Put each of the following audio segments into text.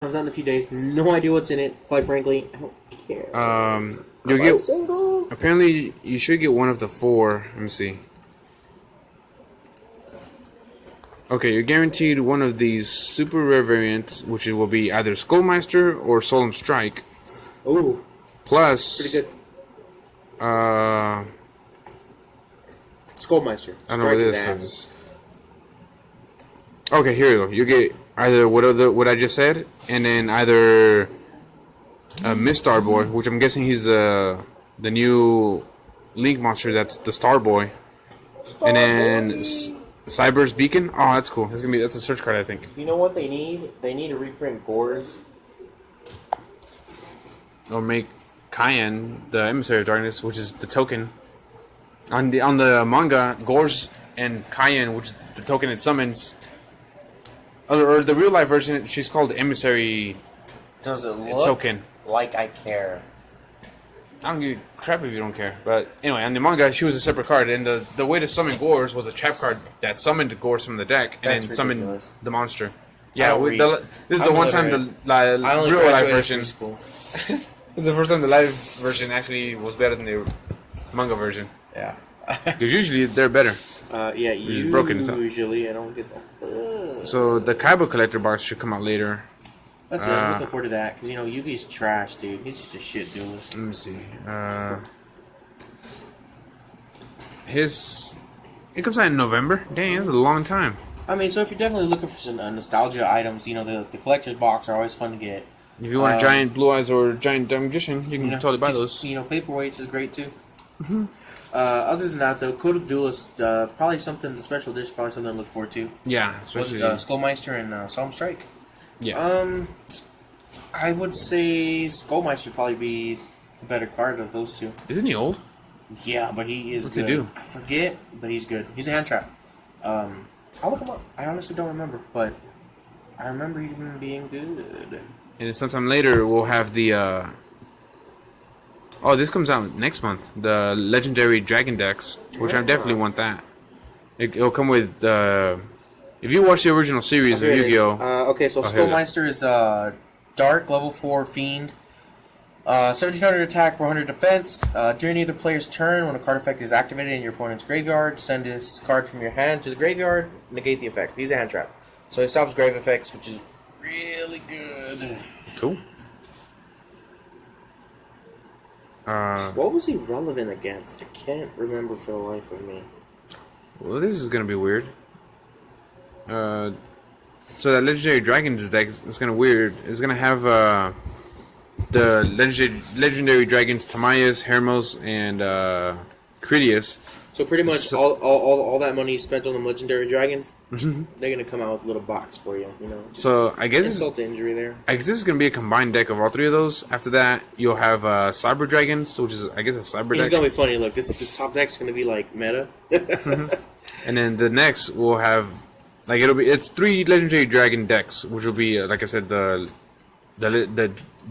Comes out in a few days. No idea what's in it. Quite frankly, I don't care. You'll get. Apparently, you should get one of the 4. Let me see. Okay, you're guaranteed one of these super rare variants, which will be either Skullmeister or Solemn Strike. Ooh. Plus. Pretty good. Skullmeister. I don't know what this is. Okay, here you go. You get either what I just said, and then either Miss Starboy, which I'm guessing he's the new Link monster. That's the Starboy, and then Cyber's Beacon. Oh, that's cool. That's a search card, I think. You know what they need? They need to reprint Gores. Or make Cayenne the Emissary of Darkness, which is the token. On the manga, Gores and Cayenne, which is the token it summons. Or the real life version, she's called Emissary. Does it look token. Like I care? I don't give a crap if you don't care. But anyway, on the manga, she was a separate card, and the way to summon Gores was a trap card that summoned Gores from the deck and then summoned the monster. Yeah, this is the one time the real life version. This is the first time the live version actually was better than the manga version. Yeah. Because usually they're better. Yeah, usually I don't get that. So the Kaiba collector box should come out later. That's good. I'm looking forward to that. Because, Yugi's trash, dude. He's just a shit duelist. Let me see. It comes out in November? Dang, that's a long time. I mean, so if you're definitely looking for some nostalgia items, the collector's box are always fun to get. If you want a giant Blue Eyes or a giant Dark Magician, you can totally buy those. Paperweights is great too. Mm-hmm. Other than that, though, Code of Duelist, probably something, the special edition, probably something to look forward to. Yeah, especially. Skullmeister and Solemn Strike. Yeah. I would say Skullmeister would probably be the better card of those two. Isn't he old? Yeah, but he is good. What's he do? I forget, but he's good. He's a hand trap. I'll look him up. I honestly don't remember, but I remember him being good. And then sometime later, we'll have the... Oh, this comes out next month. The Legendary Dragon Decks, which I definitely want that. It'll come with... if you watch the original series of Yu-Gi-Oh! Okay, so Skullmeister is Dark, level 4 Fiend. 1700 attack, 400 defense. During either player's turn, when a card effect is activated in your opponent's graveyard, send this card from your hand to the graveyard, negate the effect. He's a hand trap. So he stops grave effects, which is really good. Cool. What was he relevant against? I can't remember for the life of me. Well, this is going to be weird. So that Legendary Dragons deck is kind of weird. It's going to have the Legendary Dragons Tamayas, Hermos, and Critias. So pretty much all that money you spent on them Legendary Dragons, they're going to come out with a little box for you, So I guess insult to injury there. I guess this is going to be a combined deck of all 3 of those. After that, you'll have Cyber Dragons, which is, I guess, a Cyber deck. It's going to be funny. Look, this top deck's going to be like meta. And then the next will have, it's 3 Legendary Dragon decks, which will be, like I said, the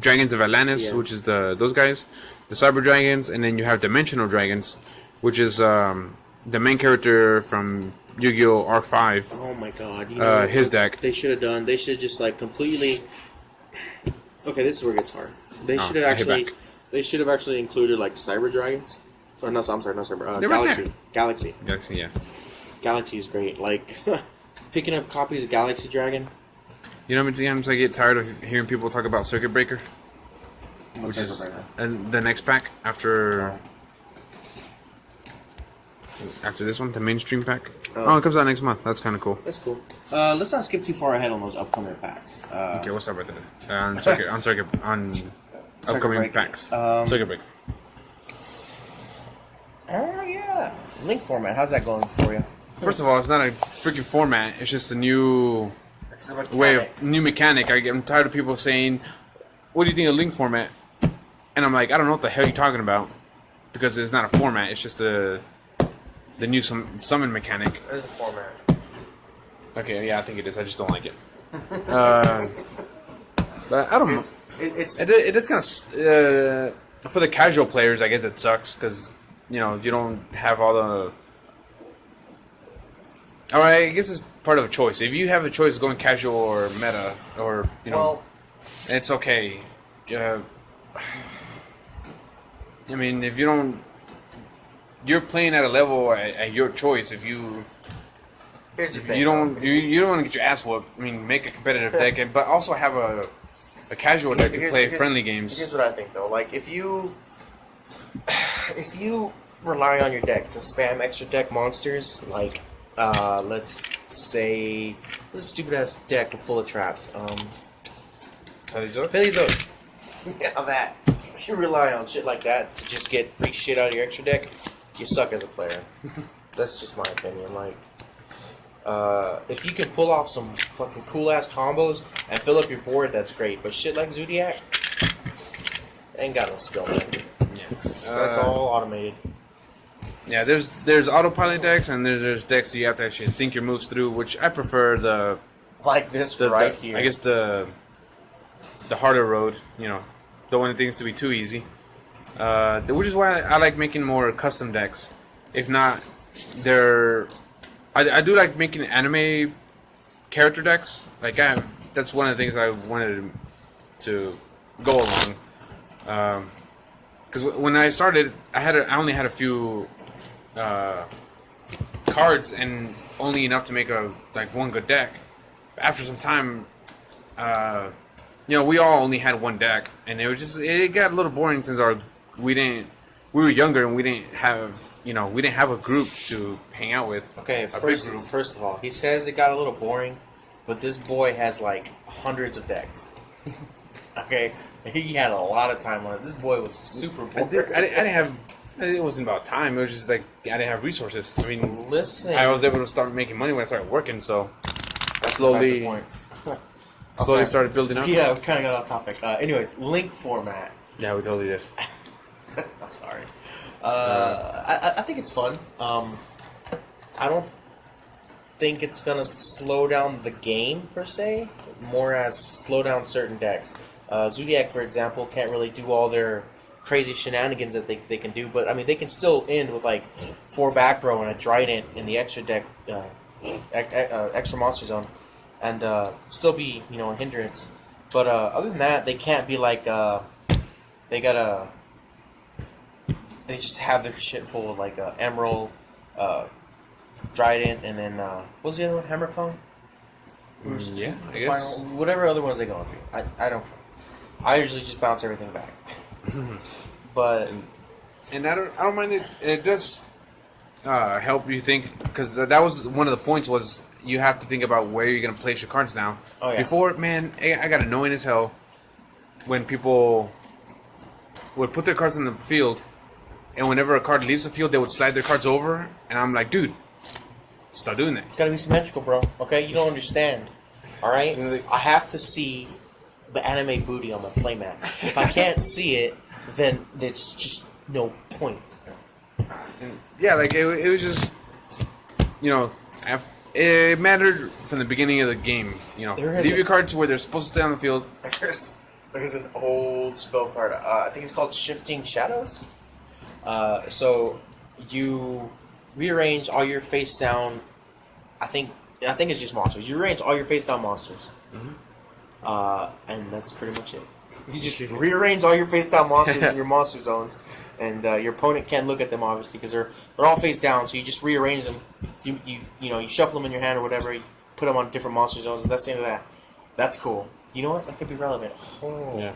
Dragons of Atlantis, which is those guys, the Cyber Dragons, and then you have Dimensional Dragons, which is the main character from Yu-Gi-Oh! Arc 5. Oh my god. His deck. They should have just completely... Okay, this is where it gets hard. They should have actually included Cyber Dragons. Or no, I'm sorry, not Cyber. Galaxy. Galaxy, yeah. Galaxy is great. Picking up copies of Galaxy Dragon. You know how many times I get tired of hearing people talk about Circuit Breaker? What's Circuit Breaker? And the next pack after this one, the mainstream pack. It comes out next month. That's kind of cool. That's cool. Let's not skip too far ahead on those upcoming packs. Okay, we'll start right there. On upcoming packs. Circuit Breaker. Oh yeah, Link format. How's that going for you? First of all, it's not a freaking format. It's just a new new mechanic. I'm tired of people saying, "What do you think of Link format?" And I'm like, I don't know what the hell you're talking about, because it's not a format. It's just the new summon mechanic. It is a format. Okay, yeah, I think it is. I just don't like it. But I don't know. It is kind of for the casual players. I guess it sucks because you don't have all the. All right, I guess it's part of a choice. If you have a choice going casual or meta, or Well, it's okay. I mean, if you don't, you're playing at a level at your choice. If you, Here's the thing, you don't want to get your ass whooped. I mean, make a competitive deck, but also have a casual deck to play friendly games. Here's what I think though. Like if you rely on your deck to spam extra deck monsters, like let's say this stupid ass deck full of traps. Peleazos. Yeah, that. If you rely on shit like that to just get free shit out of your extra deck, you suck as a player. That's just my opinion. Like, if you can pull off some fucking cool ass combos and fill up your board, that's great. But shit like Zodiac, ain't got no skill, man. Yeah, That's all automated. Yeah, there's autopilot decks and there's decks that you have to actually think your moves through, which I prefer Like this here. I guess the harder road, don't want things to be too easy. Which is why I like making more custom decks. If not, I do like making anime character decks. Like that's one of the things I wanted to go along. Because when I started, I only had a few cards and only enough to make one good deck. After some time, we all only had one deck, and it got a little boring since we were younger and we didn't have a group to hang out with. Okay, first of all, he says it got a little boring, but this boy has like hundreds of decks. Okay, he had a lot of time on it. This boy was super bored. I didn't have. It wasn't about time. It was just like I didn't have resources. I mean, listen, I was able to start making money when I started working, so I slowly started building up. Yeah, we kind of got off topic. Anyways, link format. Yeah, we totally did. I'm sorry. I think it's fun. I don't think it's gonna slow down the game per se, more as slow down certain decks. Zodiac, for example, can't really do all their crazy shenanigans that they can do, but I mean they can still end with like 4 back row and a Trident in the extra deck, extra monster zone, and still be a hindrance. But other than that, they can't be like they just have their shit full of like Emerald, Trident, and then what was the other one? Hammer Cone? Yeah, I guess. Whatever other ones they go into. I don't. I usually just bounce everything back. But and I don't mind it. It does help you think, because that was one of the points, was you have to think about where you're gonna place your cards now. Oh, yeah. Before, man, I got annoying as hell when people would put their cards in the field, and whenever a card leaves the field, they would slide their cards over, and I'm like, dude, stop doing that. It's gotta be symmetrical, bro. Okay, you don't understand. All right, I have to see the anime booty on my playmat. If I can't see it, then it's just no point. And yeah, like it was just, it mattered from the beginning of the game. Leave your cards where they're supposed to stay on the field. There's an old spell card. I think it's called Shifting Shadows. So you rearrange all your face down. I think it's just monsters. You rearrange all your face down monsters. And that's pretty much it. You just rearrange all your face down monsters in your monster zones, and your opponent can't look at them obviously because they're all face down. So you just rearrange them. You shuffle them in your hand or whatever. You put them on different monster zones. And that's the end of that. That's cool. You know what? That could be relevant. Oh. Yeah.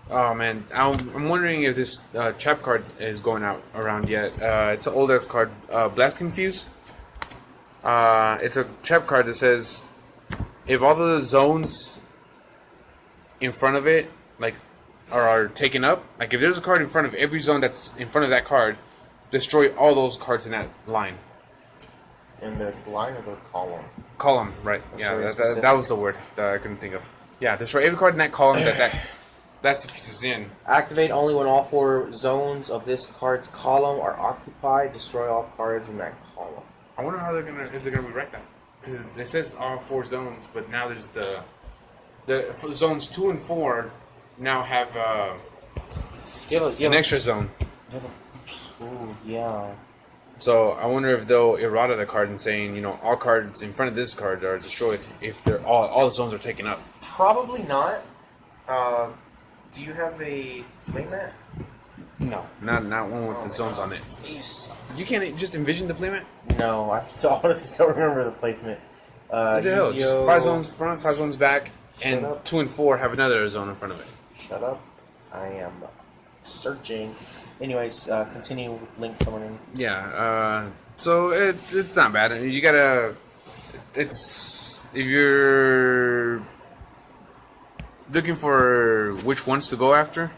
Oh man, I'm wondering if this trap card is going out around yet. It's an old ass card, Blasting Fuse. It's a trap card that says if all the zones in front of it are taken up, like if there's a card in front of every zone that's in front of that card, destroy all those cards in that line. In the line or the column? Column, right? Yeah, that was the word that I couldn't think of. Yeah, destroy every card in that column that's the pieces in. Activate only when all 4 zones of this card's column are occupied. Destroy all cards in that column. I wonder how if they're gonna rewrite that, because it says all 4 zones, but now there's the zones 2 and 4 now have an extra zone. Ooh, yeah. So I wonder if they'll errata the card and saying, all cards in front of this card are destroyed if they're all the zones are taken up. Probably not. Do you have a playmat? No, not one with the zones on it. You can't just envision the playmat? No, I honestly don't remember the placement. What the hell? Just 5 zones front, 5 zones back, and 2 and 4 have another zone in front of it. Shut up. I am searching. Anyways, continue with link summoning. Yeah, so it's not bad. You gotta... If you're looking for which ones to go after,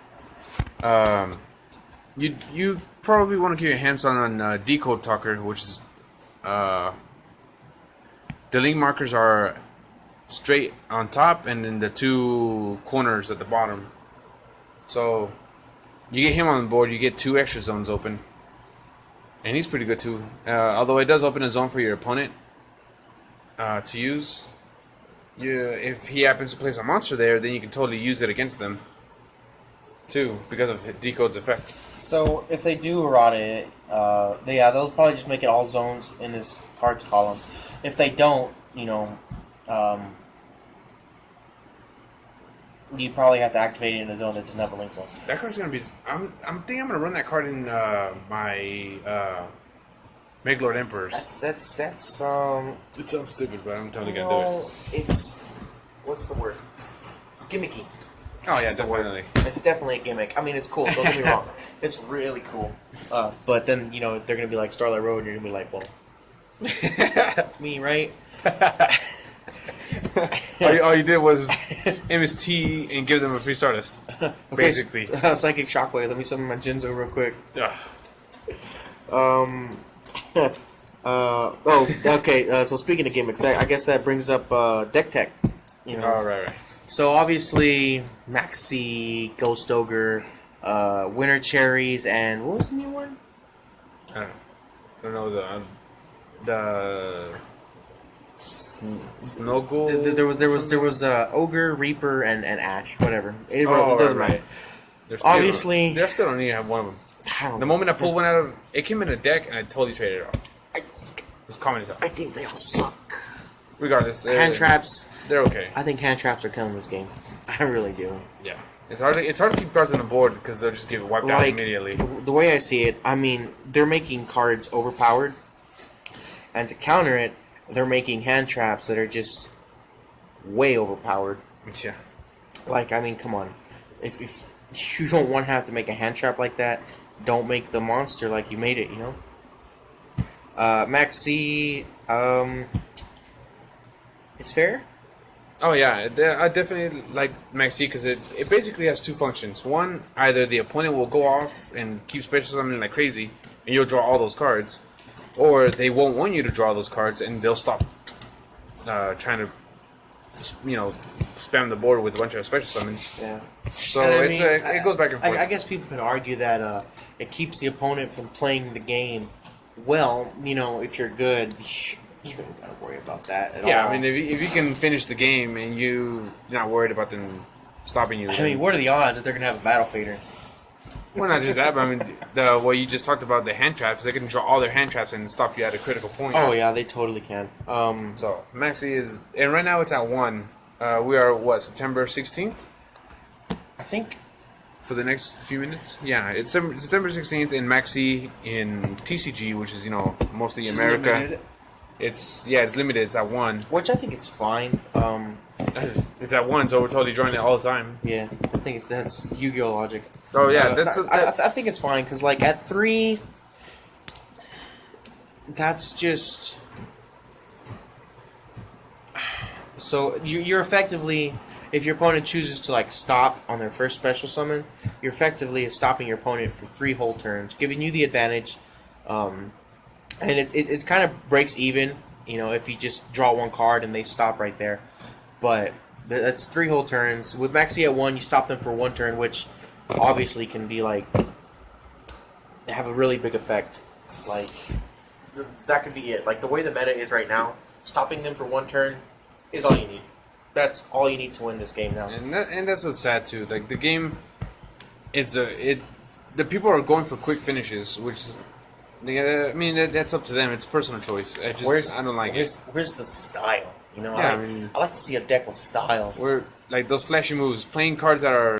you probably want to keep your hands on Decode Talker, which is... the link markers are straight on top and then the 2 corners at the bottom. So you get him on the board, you get 2 extra zones open. And he's pretty good too. Although it does open a zone for your opponent to use. If he happens to place a monster there, then you can totally use it against them too, because of Decode's effect. So if they do errata it, they'll probably just make it all zones in this cards column. If they don't, you probably have to activate it in a zone that doesn't have a link zone. That card's gonna be. I'm thinking I'm gonna run that card in my Megalord Emperors. That's It sounds stupid, but I'm totally gonna do it. It's what's the word? Gimmicky. Oh yeah, definitely. It's definitely a gimmick. I mean, it's cool. Don't get me wrong. It's really cool. But then they're gonna be like Starlight Road, and you're gonna be like, well, me, right? all you did was MST and give them a free Stardust. Basically. Psychic Shockwave. Let me summon my Jinzo real quick. Okay. So speaking of gimmicks, I guess that brings up deck tech. Oh, right. So obviously, Maxi, Ghost Ogre, Winter Cherries, and what was the new one? I don't know the Snow Ghoul. There was Ogre, Reaper, and Ash. Whatever. It doesn't matter. Obviously, I still don't need to have one of them. The moment I pulled one out of it came in a deck, and I totally traded it off. It was common as hell. I think they all suck. Regardless, hand traps. They're okay. I think hand traps are killing this game. I really do. Yeah, it's hard to keep cards on the board because they'll just get wiped out immediately. The way I see it, I mean, they're making cards overpowered, and to counter it, they're making hand traps that are just way overpowered. Yeah. Like, I mean, come on. If you don't want to have to make a hand trap like that, don't make the monster like you made it, Maxi, it's fair. Oh yeah, I definitely like Maxi because it basically has 2 functions. One, either the opponent will go off and keep special summoning like crazy, and you'll draw all those cards, or they won't want you to draw those cards, and they'll stop trying to, spam the board with a bunch of special summons. Yeah. So it goes back and forth. I guess people can argue that it keeps the opponent from playing the game. Well, if you're good, you don't gotta worry about that at all. Yeah, I mean, if you can finish the game and you're not worried about them stopping you. I mean, what are the odds that they're gonna have a battle fader? Well, not just that, but I mean, what you just talked about, the hand traps, they can draw all their hand traps and stop you at a critical point. Oh, yeah, they totally can. So, Maxi is... And right now it's at 1. We are, September 16th? I think... For the next few minutes? Yeah, it's September 16th in Maxi in TCG, which is, mostly America. Limited? It's limited. It's at 1. Which I think it's fine. It's at 1, so we're totally drawing it all the time. Yeah, I think that's Yu-Gi-Oh logic. Oh yeah, I think it's fine because like at 3, that's just so you're effectively, if your opponent chooses to like stop on their first special summon, you're effectively stopping your opponent for 3 whole turns, giving you the advantage, and it kind of breaks even, if you just draw 1 card and they stop right there, but that's 3 whole turns. With Maxi at 1, you stop them for 1 turn, which obviously can be like have a really big effect. Like that could be it. Like the way the meta is right now, stopping them for 1 turn is all you need. That's all you need to win this game now. And that's what's sad too. Like the game, the people are going for quick finishes, which I mean that's up to them. It's personal choice. I don't like it. Where's the style? You know, Yeah, I like to see a deck with style. We're like those flashy moves, playing cards that are